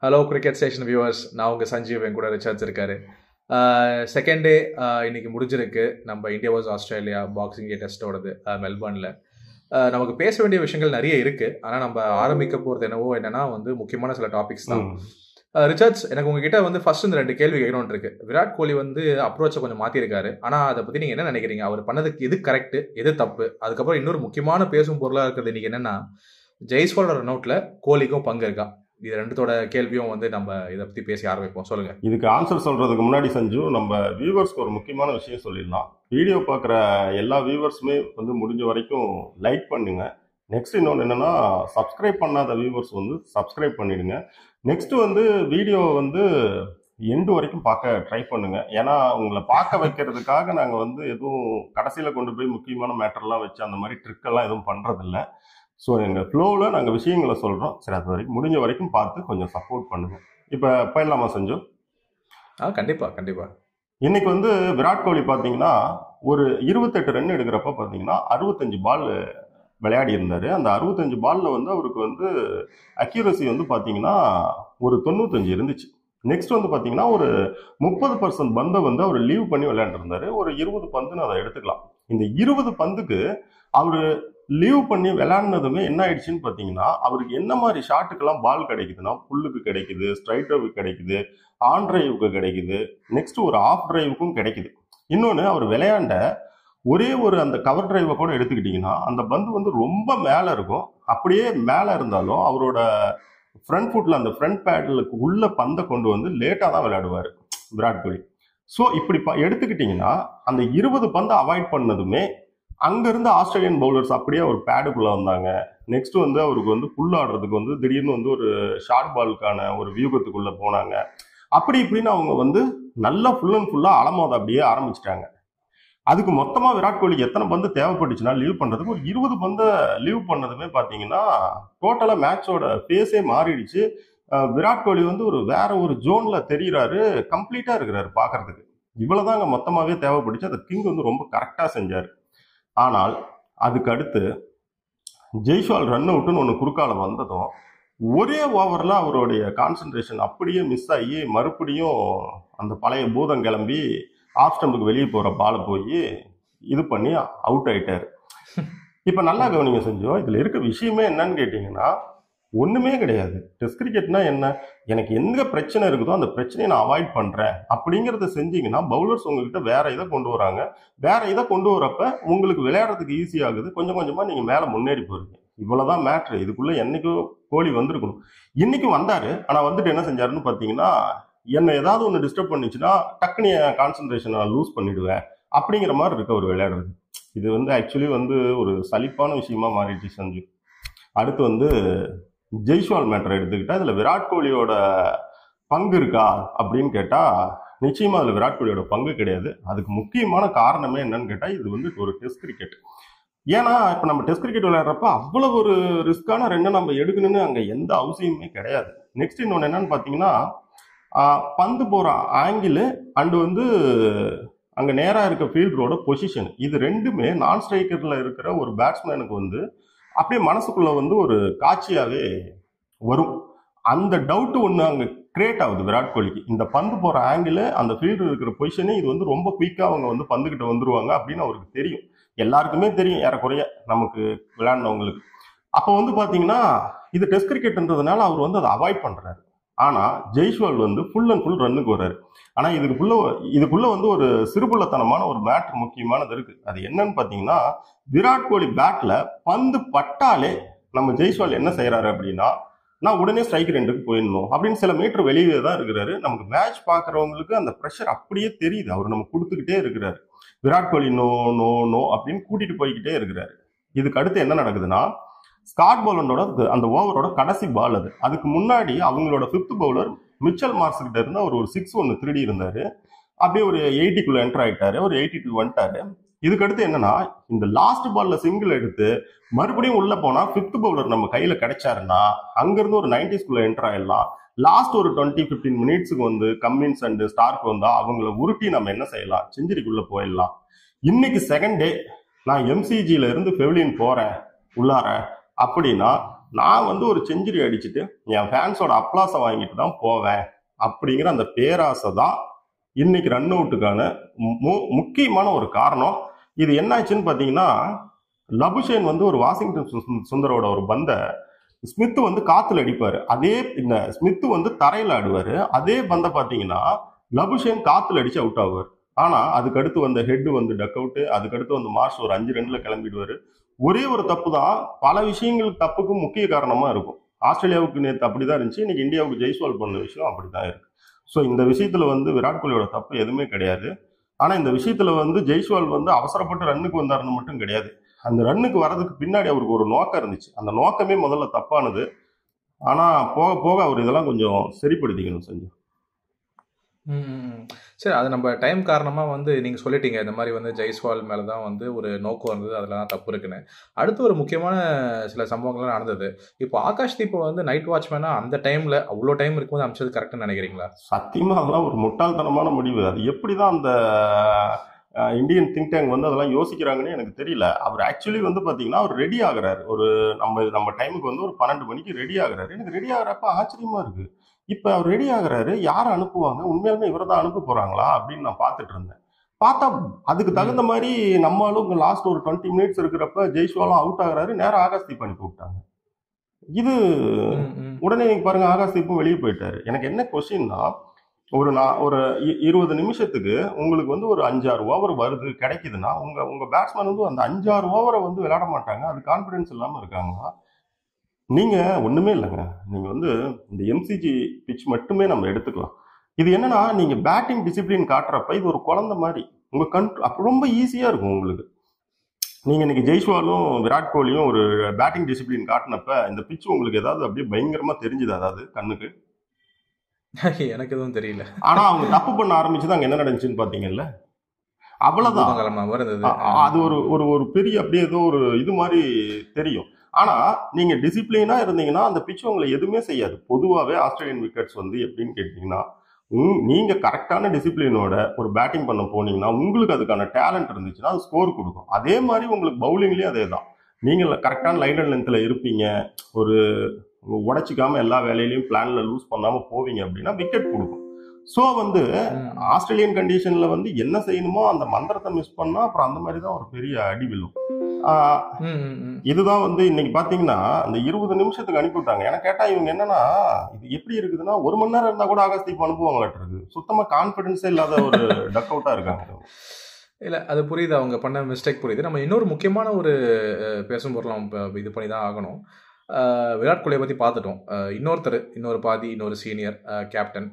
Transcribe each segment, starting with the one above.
Hello cricket station viewers, நான் உங்கள் சஞ்சீவ். என் கூட ரிச்சர்ட்ஸ் இருக்காரு. செகண்ட் டே இன்னைக்கு முடிஞ்சிருக்கு. நம்ம இந்தியா வாஸ் ஆஸ்திரேலியா பாக்ஸிங் டே டெஸ்ட்டோடது மெல்பர்னில். நமக்கு பேச வேண்டிய விஷயங்கள் நிறைய இருக்குது. ஆனால் நம்ம ஆரம்பிக்க போகிறது என்னன்னா முக்கியமான சில டாபிக்ஸ் தான். ரிச்சர்ட்ஸ், எனக்கு உங்ககிட்ட ஃபர்ஸ்ட் இந்த 2 கேள்வி கேட்கணும்னு இருக்கு. விராட் கோலி அப்ரோச்சை கொஞ்சம் மாற்றிருக்காரு. ஆனால் அதை பற்றி நீங்கள் என்ன நினைக்கிறீங்க? அவர் பண்ணதுக்கு எது கரெக்டு, எது தப்பு? அதுக்கப்புறம் இன்னொரு முக்கியமான பேசும் பொருளாக இருக்கிறது இன்னைக்கு என்னன்னா, ஜெய்ஸ்வாலோட நோட்டில் கோலிக்கும் பங்கு இருக்கா? இது 2தோட கேள்வியும் நம்ம இதை பற்றி பேசி ஆரம்பிப்போம். சொல்லுங்க. இதுக்கு ஆன்சர் சொல்றதுக்கு முன்னாடி சஞ்சு, நம்ம வியூவர்ஸ்க்கு ஒரு முக்கியமான விஷயம் சொல்லிடலாம். வீடியோ பார்க்குற எல்லா வியூவர்ஸுமே முடிஞ்ச வரைக்கும் லைக் பண்ணுங்க. நெக்ஸ்ட் இன்னொன்று என்னன்னா, சப்ஸ்கிரைப் பண்ணாத வியூவர்ஸ் சப்ஸ்கிரைப் பண்ணிடுங்க. நெக்ஸ்ட் வீடியோ எண்டு வரைக்கும் பார்க்க ட்ரை பண்ணுங்க. ஏன்னா உங்களை பார்க்க வைக்கிறதுக்காக நாங்கள் எதுவும் கடைசியில் கொண்டு போய் முக்கியமான மேட்டர்லாம் வச்சு அந்த மாதிரி ட்ரிக்கெல்லாம் எதுவும் பண்ணுறதில்ல. ஸோ எங்கள் ஃப்ளோவில் நாங்கள் விஷயங்களை சொல்கிறோம். சரி, அது வரைக்கும் முடிஞ்ச வரைக்கும் பார்த்து கொஞ்சம் சப்போர்ட் பண்ணுங்க. இப்போ போயிடலாமா சஞ்சு? கண்டிப்பாக கண்டிப்பாக. இன்னைக்கு விராட் கோலி பார்த்தீங்கன்னா ஒரு 28 ரன் எடுக்கிறப்ப பார்த்தீங்கன்னா 65 பால் விளையாடி இருந்தார். அந்த 65 பாலில் அவருக்கு அக்யூரசி பார்த்தீங்கன்னா ஒரு 95 இருந்துச்சு. நெக்ஸ்ட் பார்த்தீங்கன்னா ஒரு 30% பந்தை அவர் லீவ் பண்ணி விளையாண்டுருந்தாரு. ஒரு 20 பந்துன்னு அதை எடுத்துக்கலாம். இந்த 20 பந்துக்கு அவர் லீவ் பண்ணி விளையாடினதுமே என்ன ஆயிடுச்சுன்னு பார்த்தீங்கன்னா, அவருக்கு என்ன மாதிரி ஷாட்டுக்கெல்லாம் பால் கிடைக்குதுன்னா, புல்லுக்கு கிடைக்குது, ஸ்ட்ரைட்டருக்கு கிடைக்குது, ஆன் டிரைவுக்கு கிடைக்குது, நெக்ஸ்ட் ஒரு ஆஃப் டிரைவுக்கும் கிடைக்குது. இன்னொன்று, அவர் விளையாண்ட ஒரே ஒரு அந்த கவர் டிரைவை கூட எடுத்துக்கிட்டிங்கன்னா, அந்த பந்து ரொம்ப மேலே இருக்கும். அப்படியே மேலே இருந்தாலும் அவரோட ஃப்ரண்ட் ஃபுட்டில் அந்த ஃப்ரண்ட் பேடலுக்கு உள்ள பந்தை கொண்டு லேட்டாக தான் விளையாடுவார் விராட் கோலி. ஸோ இப்படி எடுத்துக்கிட்டிங்கன்னா, அந்த 20 பந்தை அவாய்ட் பண்ணதுமே அங்கிருந்து ஆஸ்திரேலியன் பவுலர்ஸ் அப்படியே ஒரு பேடுக்குள்ள வந்தாங்க. நெக்ஸ்ட் அவருக்கு புல் ஆடுறதுக்கு திடீர்னு ஒரு ஷார்ட் பாலுக்கான ஒரு வியூகத்துக்குள்ள போனாங்க. அப்படி இப்படின்னு அவங்க நல்லா ஃபுல் அண்ட் ஃபுல்லா அலமோத அப்படியே ஆரம்பிச்சிட்டாங்க. அதுக்கு மொத்தமா விராட் கோலிக்கு எத்தனை பந்து தேவைப்பட்டுச்சுன்னா லீவ் பண்றதுக்கு ஒரு 20 பந்தை லீவ் பண்ணதுமே பாத்தீங்கன்னா டோட்டலா மேட்சோட பேஸே மாறிடுச்சு. விராட் கோலி ஒரு வேற ஒரு ஜோன்ல தெரிகிறாரு, கம்ப்ளீட்டா இருக்கிறாரு பாக்குறதுக்கு. இவ்வளவுதாங்க மொத்தமாவே தேவைப்பட்டுச்சு. அதை கிங் ரொம்ப கரெக்டா செஞ்சாரு. ஆனால் அதுக்கு அடுத்து ஜெய்ஸ்வால் ரன் அவுட்னு ஒன்று குறுக்கால வந்ததும் ஒரே ஓவரில் அவருடைய கான்சன்ட்ரேஷன் அப்படியே மிஸ் ஆகி மறுபடியும் அந்த பழைய பூதம் கிளம்பி ஆஃப் ஸ்டம்புக்கு வெளியே போகிற பாலை போய் இது பண்ணி அவுட் ஆயிட்டாரு. இப்போ நல்லா கவனிங்க செஞ்சோம். இதில் இருக்க விஷயமே என்னன்னு கேட்டிங்கன்னா, ஒன்றுமே கிடையாது. டெஸ்ட் கிரிக்கெட்னா என்ன? எனக்கு எந்த பிரச்சனை இருக்குதோ அந்த பிரச்சனையை நான் அவாய்ட் பண்ணுறேன் அப்படிங்கிறத செஞ்சீங்கன்னா பவுலர்ஸ் உங்ககிட்ட வேற இதை கொண்டு வராங்க. வேற இதை கொண்டு வரப்ப உங்களுக்கு விளையாடுறதுக்கு ஈஸி ஆகுது. கொஞ்சம் கொஞ்சமாக நீங்கள் மேலே முன்னேறி போறீங்க. இவ்வளோதான் மேட்ரு. இதுக்குள்ளே என்னைக்கும் கோலி வந்திருக்கணும். இன்னைக்கும் வந்தாரு. ஆனால் என்ன செஞ்சாருன்னு பார்த்தீங்கன்னா, என்னை ஏதாவது ஒன்று டிஸ்டர்ப் பண்ணிச்சுன்னா டக்குனு என் கான்சன்ட்ரேஷன் நான் லூஸ் பண்ணிடுவேன் அப்படிங்கிற மாதிரி இருக்கு அவர் விளையாடுறது. இது ஆக்சுவலி ஒரு சலிப்பான விஷயமா மாறிடுச்சு சஞ்சு. அடுத்து ஜெய்ஸ்வால் மேட்டரை எடுத்துக்கிட்டா இதுல விராட் கோலியோட பங்கு இருக்கா அப்படின்னு கேட்டா நிச்சயமா அதுல விராட் கோலியோட பங்கு கிடையாது. அதுக்கு முக்கியமான காரணமே என்னன்னு கேட்டா, இது ஒரு டெஸ்ட் கிரிக்கெட். ஏன்னா இப்ப நம்ம டெஸ்ட் கிரிக்கெட் விளையாடுறப்ப அவ்வளவு ஒரு ரிஸ்கான ரன்னை நம்ம எடுக்கணும்னு அங்க எந்த அவசியமே கிடையாது. நெக்ஸ்ட் இன்னொன்னு என்னன்னு பாத்தீங்கன்னா, பந்து போற ஆங்கிள் அண்டு அங்க நேரா இருக்க ஃபீல்டரோட பொசிஷன், இது ரெண்டுமே நான் ஸ்ட்ரைக்கர்ல இருக்கிற ஒரு பேட்ஸ்மேனுக்கு அப்படியே மனசுக்குள்ள ஒரு காட்சியாவே வரும். அந்த டவுட் ஒன்று அங்கே கிரியேட் ஆகுது விராட் கோலிக்கு. இந்த பந்து போற ஆங்கிள், அந்த ஃபீல்டர் இருக்கிற பொசிஷனே இது ரொம்ப குயிக்கா அவங்க பந்துகிட்ட வந்துருவாங்க அப்படின்னு அவருக்கு தெரியும். எல்லாருக்குமே தெரியும் ஏறக்குறைய நமக்கு விளையாடினவங்களுக்கு. அப்போ பாத்தீங்கன்னா இது டெஸ்ட் கிரிக்கெட்ன்றதுனால அவர் அதை அவாய்ட் பண்றாரு. ஆனா ஜெய்ஸ்வால் ஃபுல் அண்ட் ஃபுல் ரன்னுக்கு வர்றாரு. ஆனா இதுக்குள்ள ஒரு சிறுபுள்ளத்தனமான ஒரு மேட்ரு முக்கியமானது இருக்கு. அது என்னன்னு பாத்தீங்கன்னா, விராட் கோலி பேட்ல பந்து பட்டாலே நம்ம ஜெய்ஸ்வால் என்ன செய்யறாரு அப்படின்னா, நான் உடனே ஸ்ட்ரைக் ரெண்டுக்கு போயிடணும் அப்படின்னு சில மீட்டர் வெளியே தான் இருக்கிறாரு. நமக்கு மேட்ச் பாக்குறவங்களுக்கு அந்த ப்ரெஷர் அப்படியே தெரியுது. அவர் நம்ம கொடுத்துக்கிட்டே இருக்கிறாரு. Virat Kohli no no no அப்படின்னு கூட்டிட்டு போய்கிட்டே இருக்கிறாரு. இதுக்கு அடுத்து என்ன நடக்குதுன்னா, ஸ்காட் போலண்டோட அந்த ஓவரோட கடைசி பால் அது. அதுக்கு முன்னாடி அவங்களோட 5th பவுலர் மிச்சல் மார்க்ஸ் கிட்ட இருந்து அவர் ஒரு 6 ஒன்று திருடி இருந்தாரு. அப்படியே ஒரு 80க்குள்ள என்டர் ஆயிட்டாரு. ஒரு 82 வந்துட்டாரு. இதுக்கு அடுத்து என்னன்னா, இந்த லாஸ்ட் பால்ல சிங்கிள் எடுத்து மறுபடியும் உள்ள போனா 5th பவுலர் நம்ம கையில கிடைச்சாருன்னா அங்கிருந்து ஒரு 90ஸ்குள்ள என்டர் ஆயிடலாம். லாஸ்ட் ஒரு 20-15 மினிட்ஸுக்கு கம்மின்ஸ் அண்ட் ஸ்டார்க் வந்தா அவங்கள உருட்டி நம்ம என்ன செய்யலாம், செஞ்சுரிக்குள்ள போயிடலாம். இன்னைக்கு செகண்ட் டே நான் எம்சிஜில இருந்து பெவிலியன் போறேன் உள்ளார அப்படின்னா நான் வந்து ஒரு செஞ்சுரி அடிச்சுட்டு என் ஃபேன்ஸோட அப்ளாஸை வாங்கிட்டு தான் போவேன் அப்படிங்கிற அந்த பேராசை தான் இன்னைக்கு ரன் அவுட்டுக்கான முக்கியமான ஒரு காரணம். இது என்னாச்சுன்னு பார்த்தீங்கன்னா, லபுஷேன் வந்து ஒரு வாஷிங்டன் சுந்தரோட ஒரு பந்தை ஸ்மித் வந்து காத்துல அடிப்பாரு, அதே இந்த ஸ்மித் வந்து தரையில ஆடுவாரு. அதே பந்தை பார்த்தீங்கன்னா லபுஷேன் காத்துல அடிச்சு அவுட் ஆவார். ஆனா அதுக்கடுத்து வந்த ஹெட் வந்து டக் அவுட், அதுக்கடுத்து வந்து மார்ஷ் ஒரு 5 ரன்ல கிளம்பிடுவாரு. ஒரே ஒரு தப்பு தான் பல விஷயங்களுக்கு தப்புக்கும் முக்கிய காரணமா இருக்கும். ஆஸ்திரேலியாவுக்கு நேற்று அப்படிதான் இருந்துச்சு, இன்னைக்கு இந்தியாவுக்கு ஜெய்ஸ்வால் பண்ண விஷயம் அப்படிதான் இருக்கு. ஸோ இந்த விஷயத்துல வந்து விராட் கோலியோட தப்பு எதுவுமே கிடையாது. ஆனா இந்த விஷயத்துல வந்து ஜெய்ஸ்வால் வந்து அவசரப்பட்டு ரன்னுக்கு வந்தாருன்னு மட்டும் கிடையாது. அந்த ரன்னுக்கு வர்றதுக்கு பின்னாடி அவருக்கு ஒரு நோக்கம் இருந்துச்சு. அந்த நோக்கமே முதல்ல தப்பானது. ஆனா போக போக அவர் இதெல்லாம் கொஞ்சம் சரிப்படுத்திக்கணும் செஞ்சு. சரி, அது நம்ம டைம் காரணமாக வந்து நீங்கள் சொல்லிட்டீங்க இந்த மாதிரி வந்து ஜெய்ஸ்வால் மேலே தான் வந்து ஒரு நோக்கம் இருந்தது, அதில் தான் தப்பு இருக்குன்னு. அடுத்து ஒரு முக்கியமான சில சம்பவங்கள்லாம் நடந்தது. இப்போ ஆகாஷ் தீப்பை வந்து நைட் வாட்ச்மேனா அந்த டைமில் அவ்வளோ டைம் இருக்கும்போது அமைச்சது கரெக்டாக நினைக்கிறீங்களா? சத்தியமாக அதெல்லாம் ஒரு முட்டாள்தனமான முடிவு. அது எப்படி தான் அந்த இந்தியன் திங்க் டேங்க் வந்து அதெல்லாம் யோசிக்கிறாங்கன்னு எனக்கு தெரியல. அவர் ஆக்சுவலி வந்து பார்த்தீங்கன்னா அவர் ரெடி ஆகுறாரு. ஒரு நம்ம டைமுக்கு வந்து ஒரு 12 மணிக்கு ரெடி ஆகுறாரு. எனக்கு ரெடி ஆகுறப்ப ஆச்சரியமா இருக்கு. இப்ப அவர் ரெடி ஆகுறாரு, யாரை அனுப்புவாங்க, உண்மையாலுமே இவரை தான் அனுப்ப போறாங்களா அப்படின்னு நான் பார்த்துட்டு இருந்தேன். பார்த்தா அதுக்கு தகுந்த மாதிரி நம்மளும் லாஸ்ட் ஒரு 20 மினிட்ஸ் இருக்கிறப்ப ஜெய்ஸ்வாலும் அவுட் ஆகுறாரு, நேரம் ஆகாஷ் தீப் அனுப்பி விட்டாங்க. இது உடனே நீங்க பாருங்க, ஆகாஷ் தீப்பும் வெளியே போயிட்டாரு. எனக்கு என்ன கொஸ்டின்னா, ஒரு 20 நிமிஷத்துக்கு உங்களுக்கு வந்து ஒரு 5-6 ஓவர் வருது கிடைக்குதுன்னா, உங்க பேட்ஸ்மேன் வந்து அந்த 5-6 ஓவரை வந்து விளையாட மாட்டாங்க. அது கான்பிடன்ஸ் இல்லாம இருக்காங்களா? நீங்க ஒண்ணுமே இல்லைங்க. நீங்க வந்து இந்த எம்சிஜி பிச் மட்டுமே நம்ம எடுத்துக்கலாம். இது என்னன்னா, நீங்க பேட்டிங் டிசிப்ளின் காட்டுறப்ப இது ஒரு குழந்தை மாதிரி உங்க அப்ப ரொம்ப ஈஸியா இருக்கும் உங்களுக்கு. நீங்க இன்னைக்கு ஜெய்ஸ்வாலும் விராட் கோலியும் ஒரு பேட்டிங் டிசிப்ளின் காட்டினப்ப இந்த பிச் உங்களுக்கு ஏதாவது அப்படியே பயங்கரமா தெரிஞ்சுது? அதாவது கண்ணுக்கு எனக்கு எதுவும் தெரியல. ஆனா அவங்க தப்பு பண்ண ஆரம்பிச்சது அங்க என்ன நடந்துச்சுன்னு பாத்தீங்கல்ல, அவ்வளவுதான். அது ஒரு பெரிய அப்படியே ஏதோ ஒரு இது மாதிரி தெரியும். ஆனா நீங்க டிசிப்ளினா இருந்தீங்கன்னா அந்த பிச் உங்களை எதுவுமே செய்யாது. பொதுவாகவே ஆஸ்திரேலியன் விக்கெட்ஸ் வந்து எப்படின்னு கேட்டீங்கன்னா, நீங்க கரெக்டான டிசிப்ளினோட ஒரு பேட்டிங் பண்ண போனீங்கன்னா, உங்களுக்கு அதுக்கான டேலண்ட் இருந்துச்சுன்னா அது ஸ்கோர் கொடுக்கும். அதே மாதிரி உங்களுக்கு பவுலிங்லயும் அதே தான். நீங்க கரெக்டான லைன் அண்ட் லென்த்ல இருப்பீங்க, ஒரு உடைச்சிக்காம எல்லா வேலையிலையும் பிளான்ல லூஸ் பண்ணாம போவீங்க அப்படின்னா விக்கெட் கொடுக்கும். ஸோ வந்து ஆஸ்திரேலியன் கண்டிஷன்ல வந்து என்ன செய்யணுமோ அந்த மந்திரத்தை மிஸ் பண்ணா அப்புறம் அந்த மாதிரி தான் ஒரு பெரிய அடி விழும். இதுதான் வந்து இன்னைக்கு பாத்தீங்கன்னா அந்த 20 நிமிஷத்துக்கு அனுப்பிவிட்டாங்க. எனக்கு கேட்டா இவங்க என்னன்னா, இது எப்படி இருக்குதுன்னா 1 மணி நேரம் இருந்தா கூட ஆகாஷ் தீப் அனுப்புவாங்களாட்டு இருக்கு. சுத்தமா கான்பிடன்ஸே இல்லாத ஒரு டக் அவுட்டா இருக்காங்க. இல்லை, அது புரியுது, அவங்க பண்ண மிஸ்டேக் புரியுது. நம்ம இன்னொரு முக்கியமான ஒரு பேசும் பொருளாம் இது பண்ணி தான் ஆகணும். விராட் கோலியை பற்றி பார்த்துட்டோம். இன்னொரு பாதி இன்னொரு சீனியர் கேப்டன்,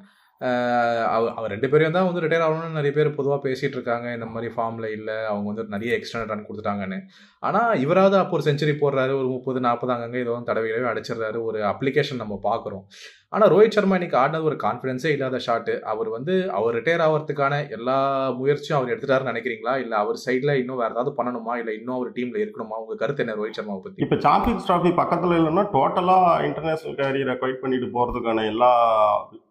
அவர் 2 பேரையும் தான் வந்து ரிட்டையர் ஆகணும்னு நிறைய பேர் பொதுவாக பேசிகிட்டு இருக்காங்க. இந்த மாதிரி ஃபார்மில் இல்லை, அவங்க வந்து நிறைய எக்ஸ்டர்னல் ரன் கொடுத்துட்டாங்கன்னு. ஆனால் இவராவது அப்போ ஒரு செஞ்சுரி போடுறாரு, ஒரு 30-40 அங்கங்கே ஏதோ தடவையிலவே அடிச்சிடுறாரு, ஒரு அப்ளிகேஷன் நம்ம பார்க்குறோம். ஆனால் ரோஹித் சர்மா இன்னைக்கு ஆடினது ஒரு கான்ஃபிடன்ஸே இல்லாத ஷாட்டு. அவர் ரிட்டையர் ஆகிறதுக்கான எல்லா முயற்சியும் அவர் எடுத்துட்டாருன்னு நினைக்கிறீங்களா? இல்லை அவர் சைடில் இன்னும் வேறு ஏதாவது பண்ணணுமா, இல்லை இன்னும் அவர் டீமில் இருக்கணுமா? உங்கள் கருத்து என்ன ரோஹித் சர்மாவை பற்றி? இப்போ சாம்பியன்ஸ் டிராஃபி பக்கத்தில் இல்லைன்னா டோட்டலாக இன்டர்நேஷனல் கேரியரை குவைட் பண்ணிட்டு போகிறதுக்கான எல்லா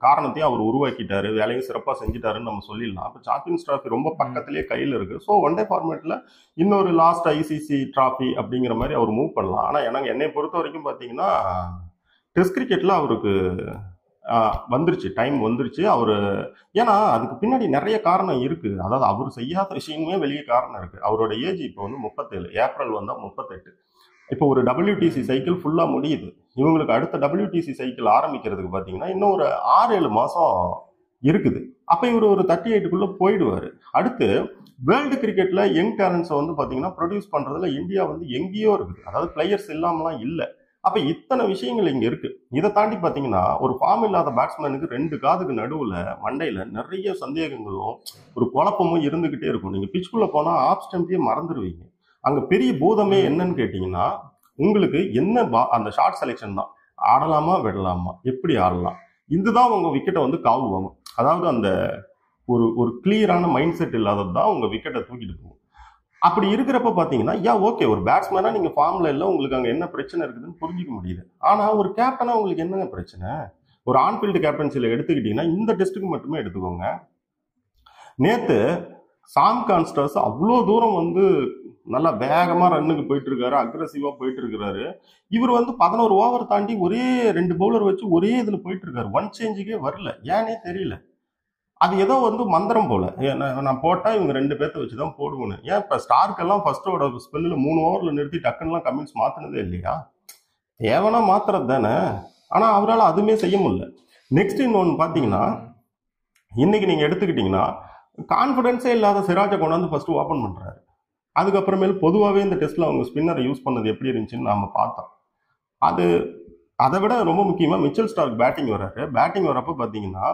காரணத்தையும் அவர் உருவாக்கிட்டாரு, வேலையும் சிறப்பாக செஞ்சுட்டாருன்னு நம்ம சொல்லிடலாம். இப்போ சாம்பியன்ஸ் டிராஃபி ரொம்ப பக்கத்திலேயே கையில் இருக்குது. ஸோ ஒன் டே ஃபார்மேட்டில் இன்னொரு லாஸ்ட் ஐசிசி டிராஃபி அப்படிங்கிற மாதிரி அவர் மூவ் பண்ணலாம். ஆனால் என்னை பொறுத்த வரைக்கும் பார்த்தீங்கன்னா டெஸ்ட் கிரிக்கெட்ல அவருக்கு டைம் வந்துருச்சு. அவரு ஏன்னா அதுக்கு பின்னாடி நிறைய காரணம் இருக்கு. அதாவது அவர் செய்யாத விஷயமே வெளியே காரணம் இருக்கு. அவரோட ஏஜ் இப்போ வந்து 37, ஏப்ரல் வந்தா 38. இப்போ ஒரு WTC சைக்கிள் ஃபுல்லா முடியுது. இவங்களுக்கு அடுத்த WTC சைக்கிள் ஆரம்பிக்கிறதுக்கு பாத்தீங்கன்னா இன்னும் ஒரு 6-7 மாசம் இருக்குது. அப்ப இவர் ஒரு 38க்குள்ள போயிடுவாரு. அடுத்து வேர்ல்டு கிரிக்கெட்ல யங் டேலண்ட்ஸை வந்து பாத்தீங்கன்னா ப்ரொடியூஸ் பண்றதுல இந்தியா வந்து எங்கேயோ இருக்குது. அதாவது பிளேயர்ஸ் இல்லாமலாம் இல்லை. அப்ப இத்தனை விஷயங்கள் இங்க இருக்கு. இதை தாண்டி பாத்தீங்கன்னா ஒரு ஃபார்ம் இல்லாத பேட்ஸ்மேனுக்கு 2 காதுக்கு நடுவுல மண்டையில நிறைய சந்தேகங்களும் ஒரு குழப்பமும் இருந்துகிட்டே இருக்கும். நீங்க பிச்சுக்குள்ள போனா ஆஃப் ஸ்டம்பையே மறந்துடுவீங்க. அங்க பெரிய பூதமே என்னன்னு கேட்டீங்கன்னா, உங்களுக்கு என்ன அந்த ஷார்ட் செலெக்ஷன் தான். ஆடலாமா விடலாமா, எப்படி ஆடலாம், இதுதான் உங்க விக்கெட்டை வந்து காவுவாங்க. அதாவது அந்த ஒரு கிளியரான மைண்ட் செட் இல்லாதது தான் உங்க விக்கெட்டை தூக்கிட்டு போகும். அப்படி இருக்கிறப்ப பாத்தீங்கன்னா ஓகே, ஒரு பேட்ஸ்மேனா நீங்க ஃபார்ம்ல இல்ல, உங்களுக்கு அங்க என்ன பிரச்சனை இருக்குதுன்னு புரிஞ்சுக்க முடியுது. ஆனா ஒரு கேப்டனா உங்களுக்கு என்னங்க பிரச்சனை? ஒரு ஆன்ஃபீல்டு கேப்டன்சில எடுத்துக்கிட்டீங்கன்னா இந்த டெஸ்ட்டுக்கு மட்டுமே எடுத்துக்கோங்க. நேத்து சாம் கான்ஸ்டர்ஸ் அவ்வளோ தூரம் வந்து நல்லா வேகமா ரன்னுக்கு போயிட்டு இருக்காரு, அக்ரெசிவா போயிட்டு இருக்காரு. இவர் வந்து 11 ஓவர் தாண்டி ஒரே 2 பவுலர் வச்சு ஒரே இதுல போயிட்டு இருக்காரு. ஒன் சேஞ்சுக்கே வரல, ஏனே தெரியல. அது ஏதோ வந்து மந்திரம் போல. நான் போட்டா இவங்க 2 பேர்த்த வச்சுதான் போடுவேன்னு. ஏன் இப்ப ஸ்டார்க்கெல்லாம் ஃபர்ஸ்டோட ஸ்பெல்லில் 3 ஓவர்ல நிறுத்தி டக்குன்னுலாம் கமின்ஸ் மாத்தினதே இல்லையா? தேவனா மாத்துறது தானே. ஆனா அவரால் அதுவுமே செய்ய முடியல. நெக்ஸ்ட் இன்னொன்னு பாத்தீங்கன்னா, இன்னைக்கு நீங்க எடுத்துக்கிட்டீங்கன்னா கான்பிடன்ஸே இல்லாத சிராஜை கொண்டாந்து ஃபர்ஸ்ட் ஓபன் பண்றாரு. அதுக்கப்புறமேல் பொதுவாகவே இந்த டெஸ்ட்ல அவங்க ஸ்பின்னரை யூஸ் பண்ணது எப்படி இருந்துச்சுன்னு நாம பார்த்தோம். அது அதை விட ரொம்ப முக்கியமா மிச்சல் ஸ்டார்க் பேட்டிங் வர்றாரு. பேட்டிங் வரப்ப பாத்தீங்கன்னா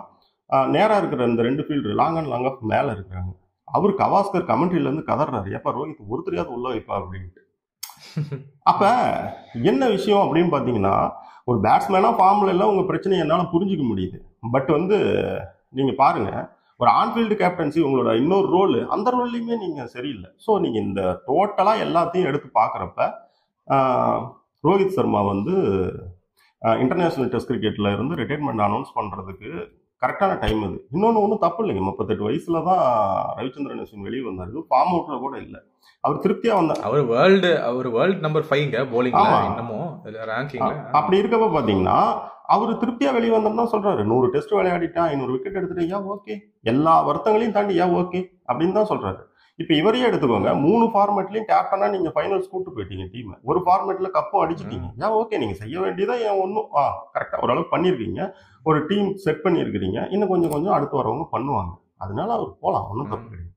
நேரா இருக்கிற இந்த 2 fielder long and long off மேல இருக்கிறாங்க. அவரு கவாஸ்கர் கமெண்ட்ரியில இருந்து கதறாரு, ஏப்பா ரோஹித் ஒருத்தரையாவது உள்ள வைப்பா அப்படின்ட்டு. அப்ப என்ன விஷயம் அப்படின்னு பாத்தீங்கன்னா, ஒரு பேட்ஸ்மேனா ஃபார்ம்ல எல்லாம் உங்க பிரச்சனையை என்னால புரிஞ்சுக்க முடியுது. பட் வந்து நீங்க பாருங்க, ஒரு ஆன்ஃபீல்டு கேப்டன்சி உங்களோட இன்னொரு ரோல், அந்த ரோல்லையுமே நீங்க சரியில்லை. ஸோ நீங்க இந்த டோட்டலா எல்லாத்தையும் எடுத்து பார்க்குறப்ப ரோஹித் சர்மா வந்து இன்டர்நேஷனல் டெஸ்ட் கிரிக்கெட்ல இருந்து ரிட்டைர்மெண்ட் அனௌன்ஸ் பண்றதுக்கு கரெக்டான டைம் அது. இன்னொன்று ஒன்றும் தப்பு இல்லைங்க, 38 வயசுல தான் ரவிச்சந்திரன் அஸ்வின் வெளியே வந்தாரு, ஃபார்ம் அவுட்ல கூட இல்லை, அவர் திருப்தியா வந்தார். அவர் வேர்ல்டு நம்பர் 5 போலிங்ல இன்னமும் ரேங்கிங்ல. அப்படி இருக்கப்ப பாத்தீங்கன்னா அவரு திருப்தியா வெளியே வந்தோம்னா சொல்றாரு, 100 டெஸ்ட் விளையாடிட்டான், 500 விக்கெட் எடுத்துட்டு ஏன் ஓகே, எல்லா வருத்தங்களையும் தாண்டி ஏன் ஓகே அப்படின்னு தான் சொல்றாரு. இப்ப இவரையே எடுத்துக்கோங்க, 3 ஃபார்மேட்லயும் கேப்டனா நீங்க ஃபைனல்ஸ் கூட்டு போயிட்டீங்க டீம், ஒரு ஃபார்மேட்ல கப்பும் அடிச்சிட்டீங்க, ஏன் ஓகே, நீங்க செய்ய வேண்டியதா ஏன் ஒன்றும் கரெக்டா ஓரளவுக்கு பண்ணிருக்கீங்க, ஒரு டீம் செட் பண்ணிருக்கிறீங்க, இன்னும் கொஞ்சம் கொஞ்சம் அடுத்து வரவங்க பண்ணுவாங்க, அதனால அவர் போலாம், ஒன்றும் தப்பு கிடையாது.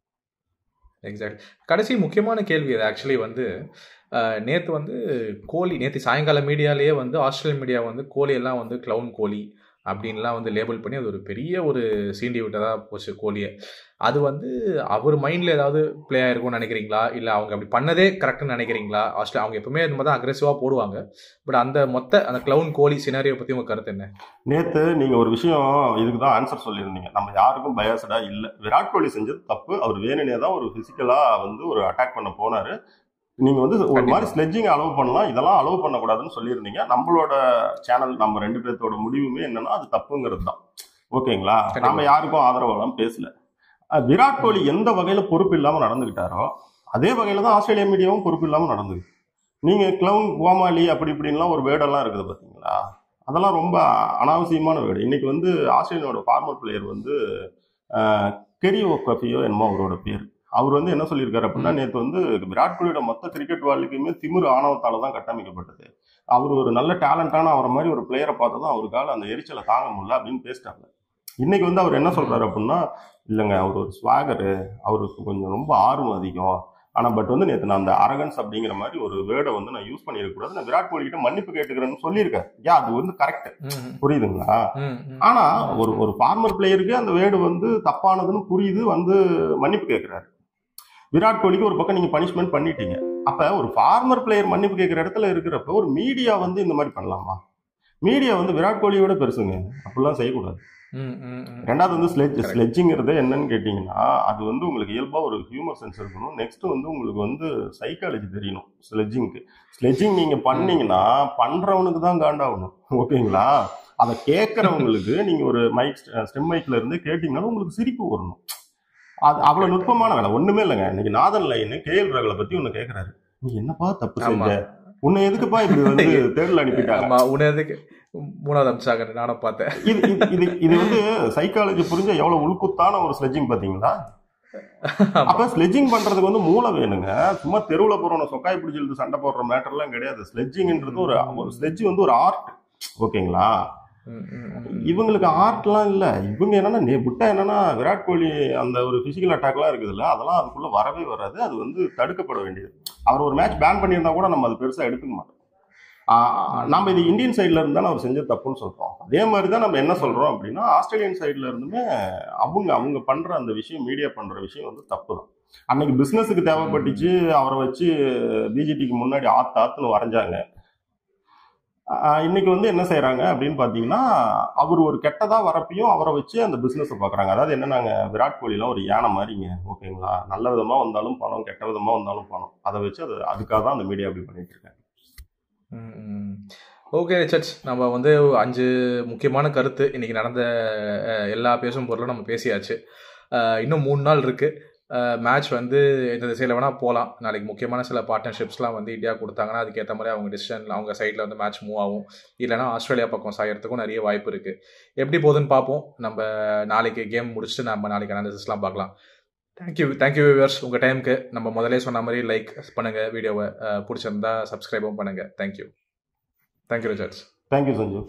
எக்ஸாக்ட். கடைசி முக்கியமான கேள்வி அது ஆக்சுவலி வந்து நேற்று வந்து கோலி, நேற்று சாயங்கால மீடியாலேயே வந்து ஆஸ்திரேலியன் மீடியா வந்து கோலி எல்லாம் வந்து கிளவுன் கோலி அப்படின்லாம் வந்து லேபிள் பண்ணி அது ஒரு பெரிய ஒரு சீண்டி விட்டதாக போச்சு கோலியை. அது வந்து அவர் மைண்டில் ஏதாவது பிளே ஆயிருக்கும்னு நினைக்கிறீங்களா, இல்லை அவங்க அப்படி பண்ணதே கரெக்டுன்னு நினைக்கிறீங்களா? ஆஸ்திரேலியா அவங்க எப்பவுமே இந்த மாதிரி தான் அக்ரெசிவாக போடுவாங்க, பட் அந்த கிளவுன் கோலி சினாரியோ பற்றி உங்கள் கருத்து என்ன? நேற்று நீங்கள் ஒரு விஷயம் இதுக்கு தான் ஆன்சர் சொல்லியிருந்தீங்க, நம்ம யாருக்கும் பயாசடாக இல்லை, விராட் கோலி செஞ்சது தப்பு, அவர் வேணுனே தான் ஒரு ஃபிசிக்கலாக வந்து ஒரு அட்டாக் பண்ண போனார், நீங்க வந்து ஒரு மாதிரி ஸ்லெட்ஜிங் அலோவ் பண்ணலாம், இதெல்லாம் அலோவ் பண்ணக்கூடாதுன்னு சொல்லியிருந்தீங்க. நம்மளோட சேனல் நம்ம 2 பேர்த்தோட முடிவுமே என்னன்னா அது தப்புங்கிறது தான், ஓகேங்களா? நம்ம யாருக்கும் ஆதரவெல்லாம் பேசல. விராட் கோலி எந்த வகையில பொறுப்பு இல்லாம நடந்துகிட்டாரோ அதே வகையில தான் ஆஸ்திரேலியா மீடியாவும் பொறுப்பு இல்லாம நடந்துது. நீங்க கிளவுன் கோமாளி அப்படி இப்படின்லாம் ஒரு வேர்டெல்லாம் இருக்குது பாத்தீங்களா, அதெல்லாம் ரொம்ப அனாவசியமான வேர்டு. இன்னைக்கு வந்து ஆஸ்திரேலியாவோட ஃபார்மர் பிளேயர் வந்து கெரியோ கஃபியோ என்னமோ அவரோட பேர், அவர் வந்து என்ன சொல்லியிருக்காரு அப்படின்னா, நேற்று வந்து விராட் கோலியோட மொத்த கிரிக்கெட் வாழ்க்கையுமே திமிரு ஆணவத்தால தான் கட்டமைக்கப்பட்டது, அவர் ஒரு நல்ல டேலண்டான அவரை மாதிரி ஒரு பிளேயரை பார்த்ததும் அவருக்கால அந்த எரிச்சலை தாங்க முடியல அப்படின்னு பேசிட்டாங்க. இன்னைக்கு வந்து அவர் என்ன சொல்றாரு அப்படின்னா, இல்லைங்க அவர் ஒரு ஸ்வாகரு, அவருக்கு கொஞ்சம் ரொம்ப ஆர்வம் அதிகம், ஆனா பட் வந்து நேற்று நான் அந்த அரகன்ஸ் அப்படிங்கிற மாதிரி ஒரு வேர்டை வந்து நான் யூஸ் பண்ணிருக்கூடாது, நான் விராட் கோலி கிட்ட மன்னிப்பு கேட்டுக்கிறேன்னு சொல்லியிருக்காரு. அது வந்து கரெக்ட், புரியுதுங்களா? ஆனா ஒரு ஃபார்மர் பிளேயருக்கு அந்த வேர்டு வந்து தப்பானதுன்னு புரியுது, வந்து மன்னிப்பு கேட்கிறாரு. விராட் கோலிக்கு ஒரு பக்கம் நீங்க பனிஷ்மெண்ட் பண்ணிட்டீங்க, அப்ப ஒரு ஃபார்மர் பிளேயர் மன்னிப்பு கேட்கிற இடத்துல இருக்கிறப்ப ஒரு மீடியா வந்து இந்த மாதிரி பண்ணலாமா? மீடியா வந்து விராட் கோலியோட பெருசுங்க, அப்படிலாம் செய்யக்கூடாது. ரெண்டாவது வந்து ஸ்லெட்ஜிங்கிறது என்னன்னு கேட்டீங்கன்னா, அது வந்து உங்களுக்கு இயல்பா ஒரு ஹியூமர் சென்ஸ் இருக்கணும், நெக்ஸ்ட் வந்து உங்களுக்கு வந்து சைக்காலஜி தெரியணும். ஸ்லெட்ஜிங் நீங்க பண்ணீங்கன்னா பண்றவனுக்கு தான் காண்டாகணும், ஓகேங்களா? அதை கேட்கறவங்களுக்கு நீங்க ஒரு ஸ்டெம் மைக்ல இருந்து கேட்டீங்கன்னாலும் உங்களுக்கு சிரிப்பு வரணும். அது அவ்வளவு நுட்பமான வேலை, ஒண்ணுமே இல்லைங்க. இன்னைக்கு நாதன் லைன் கேஎல் ராகுலை பத்தி ஒண்ணு கேட்கிறாரு, நீ என்னப்பா தப்பு செஞ்ச, உன்னை எதுக்குப்பா இப்படி வந்து தேர்தல் அனுப்பிட்டாங்க, உன்னை எதுக்கு 3வது அம்சாங்க நானும் பார்த்தேன். இது வந்து சைக்காலஜி புரிஞ்ச எவ்வளவு உள்குத்தான ஒரு ஸ்லெட்ஜிங் பாத்தீங்களா? அப்ப ஸ்லெட்ஜிங் பண்றதுக்கு வந்து மூளை வேணுங்க, சும்மா தெருவுல போறவன சொக்காய் பிடிச்சிட்டு சண்டை போடுற மேட்டர் எல்லாம் கிடையாது. ஸ்லெட்ஜிங்ன்றது ஒரு ஸ்லெட்ஜ் வந்து ஒரு ஆர்ட், ஓகேங்களா? இவங்களுக்கு ஆர்ட்லாம் இல்ல, இவங்க என்னன்னா விட்டா என்னன்னா விராட் கோலி அந்த ஒரு பிசிக்கல் அட்டாக்லாம் இருக்குது இல்ல, அதெல்லாம் அதுக்குள்ள வரவே வராது, அது வந்து தடுக்கப்பட வேண்டியது. அவர் ஒரு மேட்ச் பேன் பண்ணியிருந்தா கூட நம்ம அது பெருசா எடுத்துக்க மாட்டோம். நம்ம இது இந்தியன் சைட்ல இருந்தா அவர் செஞ்ச தப்புன்னு சொல்றோம். அதே மாதிரிதான் நம்ம என்ன சொல்றோம் அப்படின்னா, ஆஸ்திரேலியன் சைட்ல இருந்துமே அவங்க பண்ற அந்த விஷயம், மீடியா பண்ற விஷயம் வந்து தப்பு தான். அன்னைக்கு பிசினஸுக்கு தேவைப்பட்டுச்சு, அவரை வச்சு பிஜேபிக்கு முன்னாடி ஆத்துன்னு வரைஞ்சாங்க. இன்னைக்கு வந்து என்ன செய்யறாங்க அப்படின்னு பாத்தீங்கன்னா, அவர் ஒரு கெட்டதா வரப்பையும் அவரை வச்சு அந்த பிசினஸ் பாக்குறாங்க. அதாவது என்ன, நாங்க விராட் கோலி எல்லாம் ஒரு யானை மாதிரிங்க, ஓகேங்களா? நல்ல விதமா வந்தாலும் பணம், கெட்ட விதமா வந்தாலும் பணம், அதை வச்சு அதுக்காக தான் அந்த மீடியா அப்படி பண்ணிட்டு இருக்காங்க. ஓகே ரிச்சர்ட்ஸ், நம்ம வந்து 5 முக்கியமான கருத்து இன்னைக்கு நடந்த எல்லா பேசும் பொருளும் நம்ம பேசியாச்சு. இன்னும் 3 நாள் இருக்கு. மேட்ச் வந்து இந்த திசையில் வேணால் போகலாம். நாளைக்கு முக்கியமான சில பார்ட்னர்ஷிப்ஸ்லாம் வந்து இந்தியா கொடுத்தாங்கன்னா அதுக்கேற்ற மாதிரி அவங்க டிசிஷன் அவங்க சைடில் வந்து மேட்ச் மூவ் ஆகும். இல்லைனா ஆஸ்திரேலியா பக்கம் சாயறதுக்கும் நிறைய வாய்ப்பு இருக்குது. எப்படி போகுதுன்னு பார்ப்போம். நம்ம நாளைக்கு கேம் முடிச்சுட்டு நம்ம நாளைக்கு அனாலிசிஸ்லாம் பார்க்கலாம். Thank you viewers. உங்கள் டைமுக்கு நம்ம முதலே சொன்ன மாதிரி லைக் பண்ணுங்கள், வீடியோவை பிடிச்சிருந்தா சப்ஸ்கிரைபும் பண்ணுங்கள். Thank you Richards. தேங்க்யூ சஞ்சு.